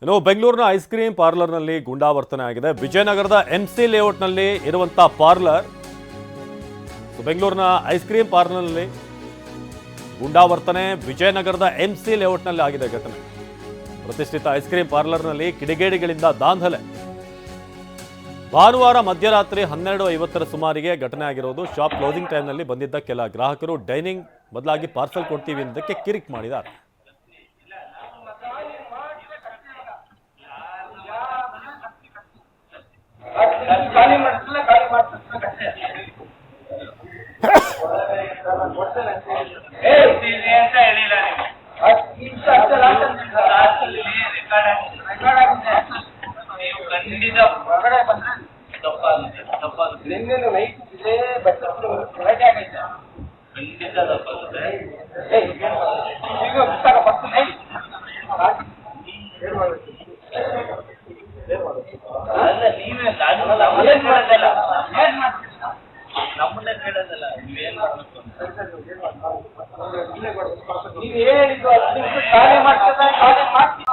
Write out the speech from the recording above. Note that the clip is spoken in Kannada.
ಇನ್ನು ಬೆಂಗಳೂರಿನ ಐಸ್ ಕ್ರೀಮ್ ಪಾರ್ಲರ್ನಲ್ಲಿ ಗುಂಡಾವರ್ತನೆ ಆಗಿದೆ. ವಿಜಯನಗರದ ಎಂಸಿ ಲೇಔಟ್ನಲ್ಲಿ ಇರುವಂತಹ ಪಾರ್ಲರ್, ಬೆಂಗಳೂರಿನ ಐಸ್ ಕ್ರೀಮ್ ಪಾರ್ಲರ್ನಲ್ಲಿ ಗುಂಡಾವರ್ತನೆ ವಿಜಯನಗರದ ಎಂಸಿ ಲೇಔಟ್ನಲ್ಲಿ ಆಗಿದೆ ಘಟನೆ. ಪ್ರತಿಷ್ಠಿತ ಐಸ್ ಕ್ರೀಮ್ ಪಾರ್ಲರ್ನಲ್ಲಿ ಕಿಡಿಗೇಡಿಗಳಿಂದ ದಾಂಧಲೆ. ಭಾನುವಾರ ಮಧ್ಯರಾತ್ರಿ 12:50 ಸುಮಾರಿಗೆ ಘಟನೆ ಆಗಿರೋದು. ಶಾಪ್ ಕ್ಲೋಸಿಂಗ್ ಟೈಮ್ನಲ್ಲಿ ಬಂದಿದ್ದ ಕೆಲ ಗ್ರಾಹಕರು ಡೈನಿಂಗ್ ಬದಲಾಗಿ ಪಾರ್ಸಲ್ ಕೊಡ್ತೀವಿ ಅನ್ನೋದಕ್ಕೆ ಕಿರಿಕ್ ಮಾಡಿದ್ದಾರೆ. ನೀವು ಹೇಳಿದ್ದು 10 ನಿಮಿಷ ಖಾಲಿ ಮಾಡ್ತಾರೆ.